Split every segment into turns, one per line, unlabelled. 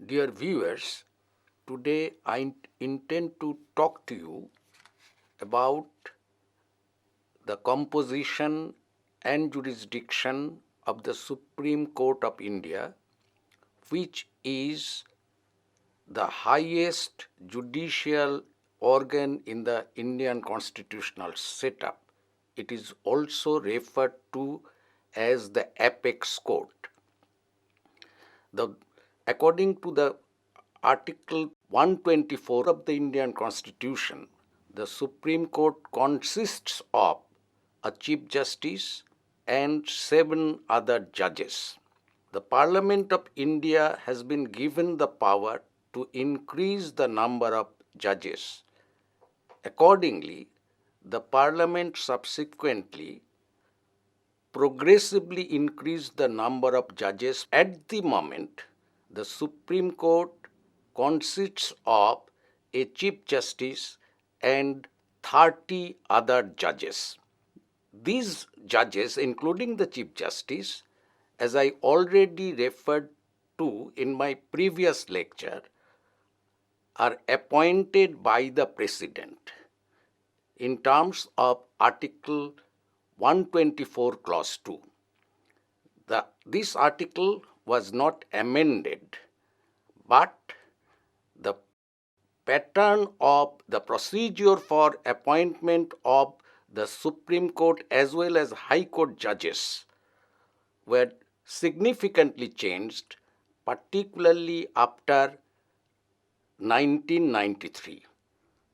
Dear viewers, today I intend to talk to you about the composition and jurisdiction of the Supreme Court of India, which is the highest judicial organ in the Indian constitutional setup. It is also referred to as the apex court. The, according to the Article 124 of the Indian Constitution, the Supreme Court consists of a Chief Justice and 7 other judges. The Parliament of India has been given the power to increase the number of judges. Accordingly, the Parliament subsequently progressively increased the number of judges. At the moment, the Supreme Court consists of a Chief Justice and 30 other judges. These judges, including the Chief Justice, as I already referred to in my previous lecture, are appointed by the President in terms of Article 124 Clause 2. This article was not amended, but the pattern of the procedure for appointment of the Supreme Court as well as High Court judges were significantly changed, particularly after 1993.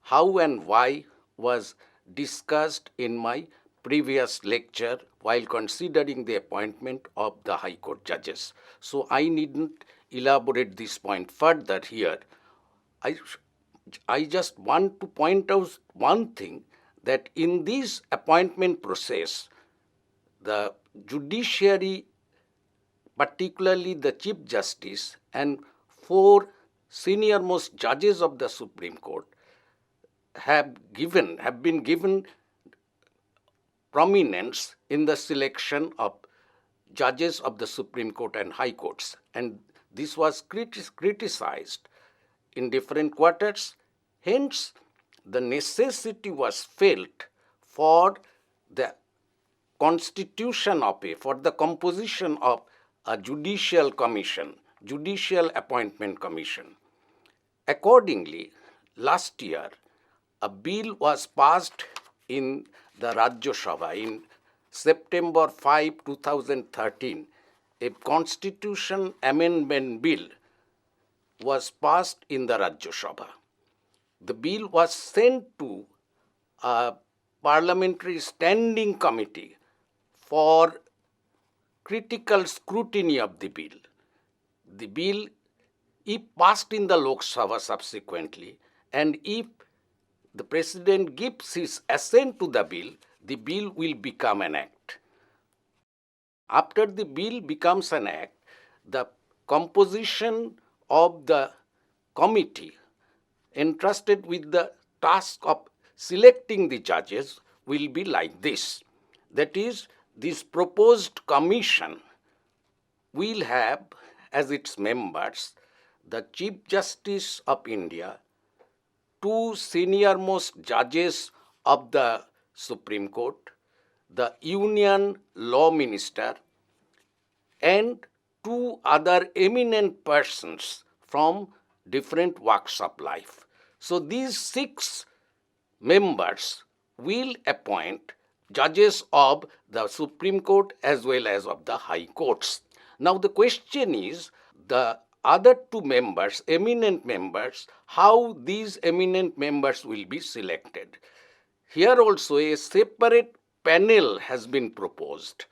How and why was discussed in my previous lecture while considering the appointment of the High Court judges. So I needn't elaborate this point further here. I just want to point out one thing, that in this appointment process, the judiciary, particularly the Chief Justice and 4 senior-most judges of the Supreme Court, have been given prominence in the selection of judges of the Supreme Court and High Courts. And this was criticized in different quarters. Hence, the necessity was felt for the constitution of for the composition of a judicial commission, judicial appointment commission. Accordingly, last year, a bill was passed in the Rajya Sabha in September 5, 2013. A constitution amendment bill was passed in the Rajya Sabha. The bill was sent to a parliamentary standing committee for critical scrutiny of the bill. The bill, if passed in the Lok Sabha subsequently, and if the President gives his assent to the bill will become an act. After the bill becomes an act, the composition of the committee entrusted with the task of selecting the judges will be like this. That is, this proposed commission will have as its members the Chief Justice of India, 2 senior-most judges of the Supreme Court, the Union Law Minister, and 2 other eminent persons from different walks of life. So these 6 members will appoint judges of the Supreme Court as well as of the High Courts. Now the question is, the other 2 members, eminent members, how these eminent members will be selected. Here also a separate panel has been proposed.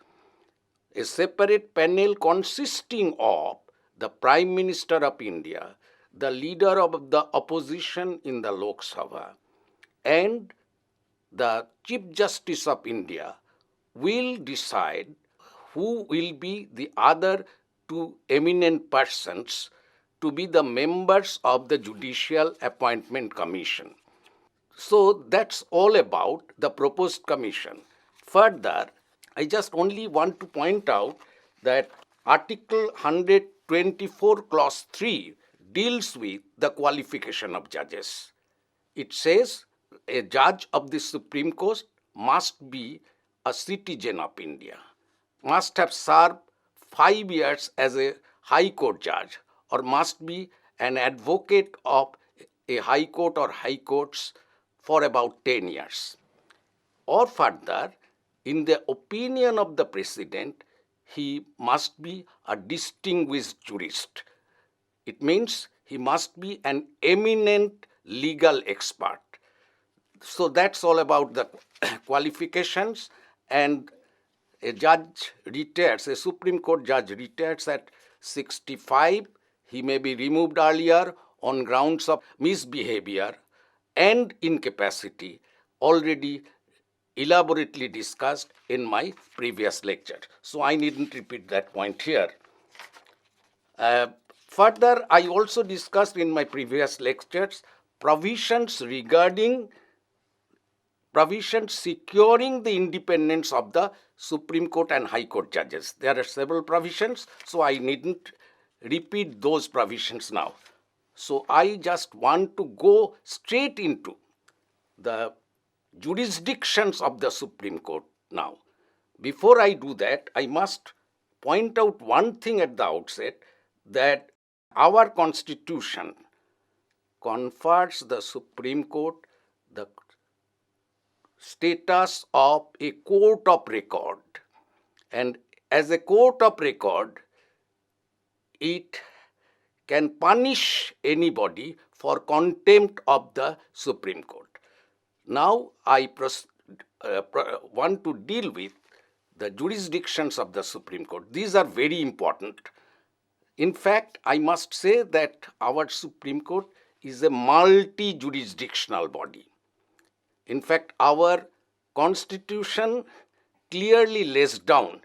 A separate panel consisting of the Prime Minister of India, the leader of the opposition in the Lok Sabha, and the Chief Justice of India will decide who will be the other 2 eminent persons to be the members of the Judicial Appointment Commission. So that's all about the proposed commission. Further, I just only want to point out that Article 124 Clause 3 deals with the qualification of judges. It says a judge of the Supreme Court must be a citizen of India, must have served 5 years as a High Court judge, or must be an advocate of a High Court or High Courts for about 10 years. Or further, in the opinion of the President, he must be a distinguished jurist. It means he must be an eminent legal expert. So that's all about the qualifications. And a judge retires, a Supreme Court judge retires at 65. He may be removed earlier on grounds of misbehavior and incapacity, already elaborately discussed in my previous lecture. So I needn't repeat that point here. Further, I also discussed in my previous lectures provisions securing the independence of the Supreme Court and High Court judges. There are several provisions, so I needn't repeat those provisions now. So I just want to go straight into the jurisdictions of the Supreme Court now. Before I do that, I must point out one thing at the outset, that our Constitution confers the Supreme Court the status of a court of record. And as a court of record, it can punish anybody for contempt of the Supreme Court. Now I want to deal with the jurisdictions of the Supreme Court. These are very important. In fact, I must say that our Supreme Court is a multi-jurisdictional body. In fact, our Constitution clearly lays down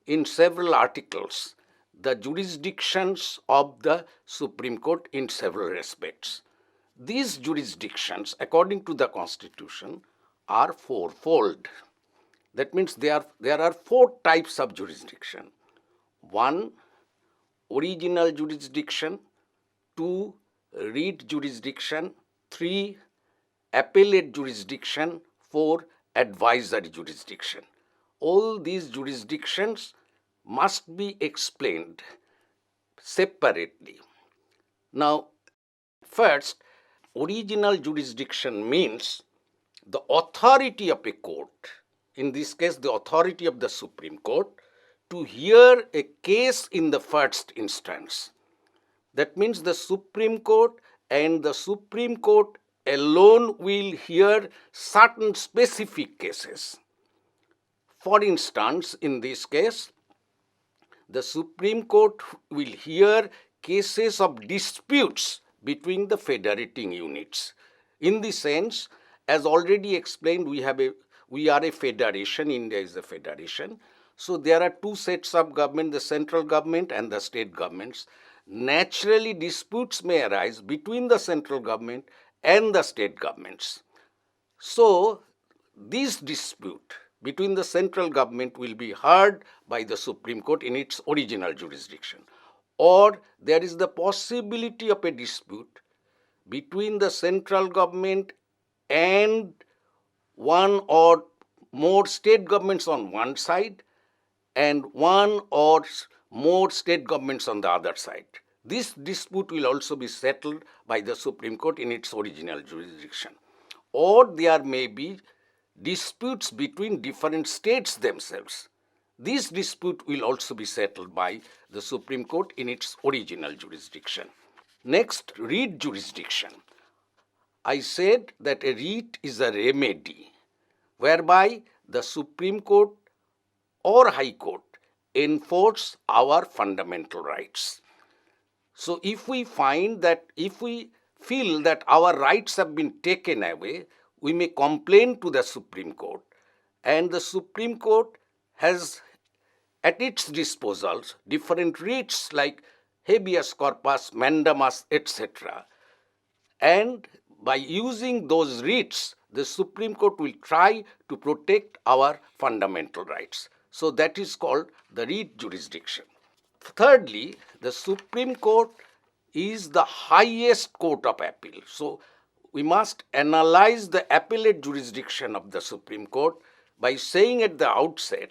in several articles the jurisdictions of the Supreme Court in several respects. These jurisdictions, according to the Constitution, are fourfold. That means there are 4 types of jurisdiction. 1, original jurisdiction. 2, writ jurisdiction. 3, appellate jurisdiction. 4, advisory jurisdiction. All these jurisdictions must be explained separately. Now, first, original jurisdiction means the authority of a court, in this case the authority of the Supreme Court, to hear a case in the first instance. That means the Supreme Court and the Supreme Court alone will hear certain specific cases. For instance, in this case, the Supreme Court will hear cases of disputes between the federating units. In this sense, as already explained, we are a federation, India is a federation. So there are 2 sets of government, the central government and the state governments. Naturally, disputes may arise between the central government and the state governments. So this dispute between the central government will be heard by the Supreme Court in its original jurisdiction. Or there is the possibility of a dispute between the central government and one or more state governments on one side and one or more state governments on the other side. This dispute will also be settled by the Supreme Court in its original jurisdiction. Or there may be disputes between different states themselves. This dispute will also be settled by the Supreme Court in its original jurisdiction. Next, writ jurisdiction. I said that a writ is a remedy whereby the Supreme Court or High Court enforce our fundamental rights. So if we feel that our rights have been taken away, we may complain to the Supreme Court, and the Supreme Court has at its disposal different writs like habeas corpus, mandamus, etc. And by using those writs, the Supreme Court will try to protect our fundamental rights. So that is called the writ jurisdiction. Thirdly, the Supreme Court is the highest court of appeal. So we must analyze the appellate jurisdiction of the Supreme Court by saying at the outset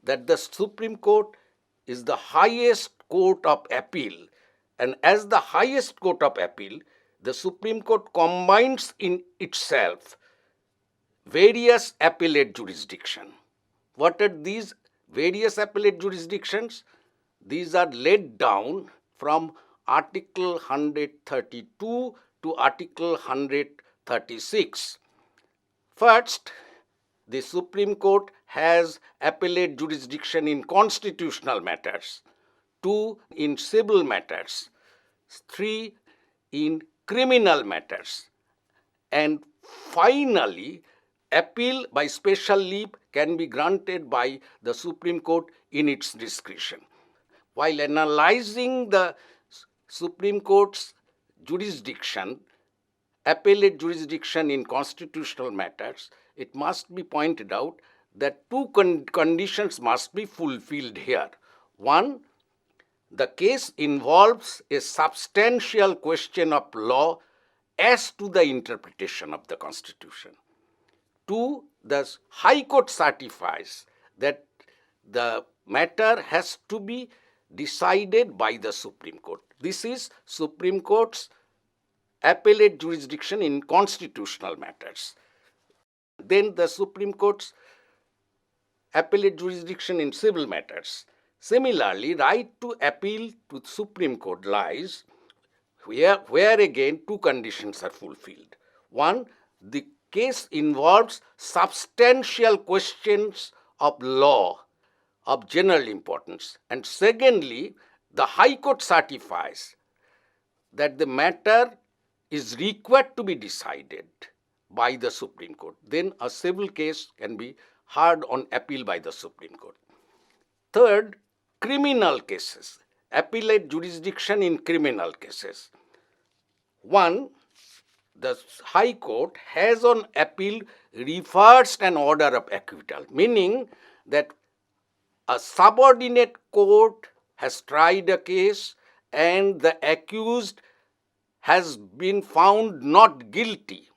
that the Supreme Court is the highest court of appeal, and as the highest court of appeal, the Supreme Court combines in itself various appellate jurisdiction. What are these various appellate jurisdictions? These are laid down from Article 132 to Article 136. First, the Supreme Court has appellate jurisdiction in constitutional matters, 2 in civil matters, 3 in criminal matters, and finally, appeal by special leave can be granted by the Supreme Court in its discretion. While analyzing the Supreme Court's jurisdiction, appellate jurisdiction in constitutional matters, it must be pointed out that two conditions must be fulfilled here. One, the case involves a substantial question of law as to the interpretation of the Constitution. Two, the High Court certifies that the matter has to be decided by the Supreme Court. This is Supreme Court's appellate jurisdiction in constitutional matters. Then the Supreme Court's appellate jurisdiction in civil matters. Similarly, right to appeal to the Supreme Court lies where again two conditions are fulfilled. One, the case involves substantial questions of law of general importance. And secondly, the High Court certifies that the matter is required to be decided by the Supreme Court. Then a civil case can be heard on appeal by the Supreme Court. Third, criminal cases, appellate jurisdiction in criminal cases. One, the High Court has on appeal reversed an order of acquittal, meaning that a subordinate court has tried a case and the accused has been found not guilty.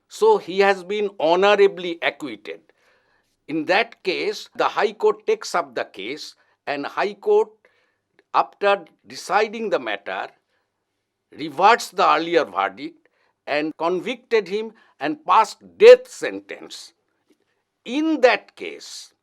So he has been honorably acquitted. In that case, the High Court takes up the case, and High Court, after deciding the matter, reverts the earlier verdict and convicted him and passed death sentence. In that case,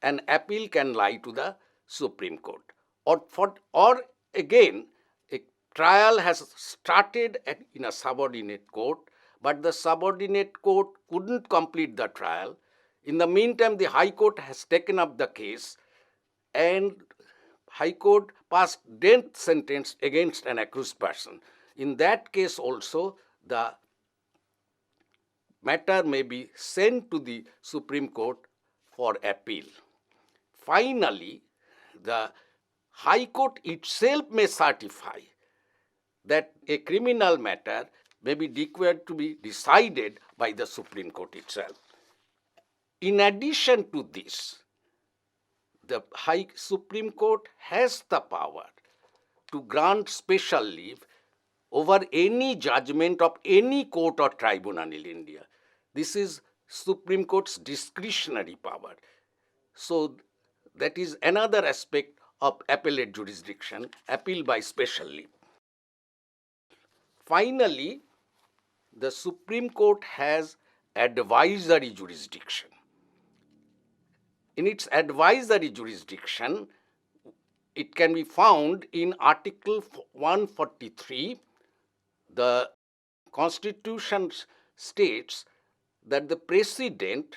an appeal can lie to the Supreme Court. Or again, a trial has started in a subordinate court, but the subordinate court couldn't complete the trial. In the meantime, the High Court has taken up the case, and High Court passed death sentence against an accused person. In that case also, the matter may be sent to the Supreme Court for appeal. Finally, the High Court itself may certify that a criminal matter may be declared to be decided by the Supreme Court itself. In addition to this, the Supreme Court has the power to grant special leave over any judgment of any court or tribunal in India. This is Supreme Court's discretionary power. So that is another aspect of appellate jurisdiction, appeal by special leave. Finally, the Supreme Court has advisory jurisdiction. In its advisory jurisdiction, it can be found in Article 143. The Constitution states that the President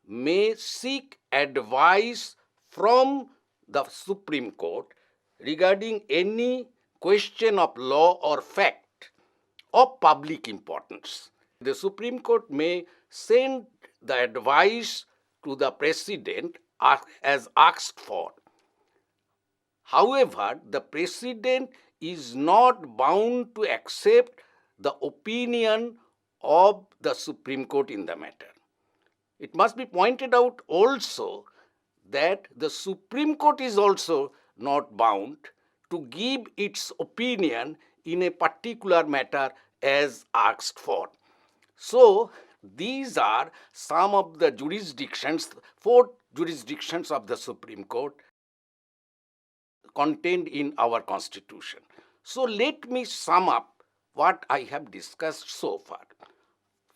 may seek advice from the Supreme Court regarding any question of law or fact of public importance. The Supreme Court may send the advice to the President as asked for. However, the President is not bound to accept the opinion of the Supreme Court in the matter. It must be pointed out also that the Supreme Court is also not bound to give its opinion in a particular matter as asked for. So, these are some of the jurisdictions, 4 jurisdictions of the Supreme Court contained in our Constitution. So, let me sum up what I have discussed so far.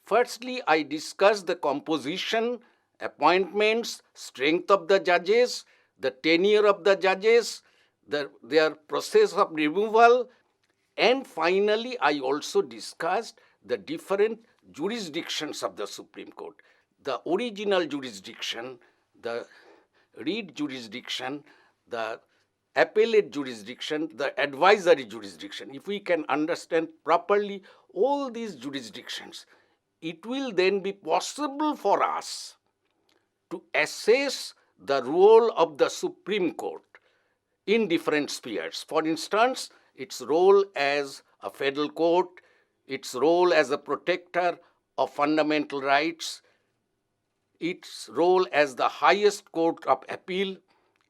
Firstly, I discussed the composition, appointments, strength of the judges, the tenure of the judges, their process of removal, and finally, I also discussed the different jurisdictions of the Supreme Court. The original jurisdiction, the read jurisdiction, the appellate jurisdiction, the advisory jurisdiction. If we can understand properly all these jurisdictions, it will then be possible for us to assess the role of the Supreme Court in different spheres. For instance, its role as a federal court, its role as a protector of fundamental rights, its role as the highest court of appeal,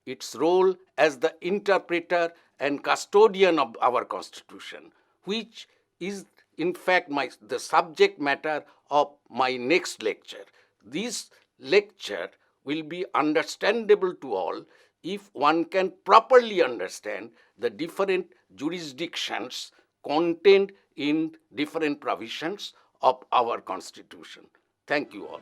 its role as the interpreter and custodian of our Constitution, which is in fact the subject matter of my next lecture. This lecture will be understandable to all if one can properly understand the different jurisdictions contained in different provisions of our Constitution. Thank you all.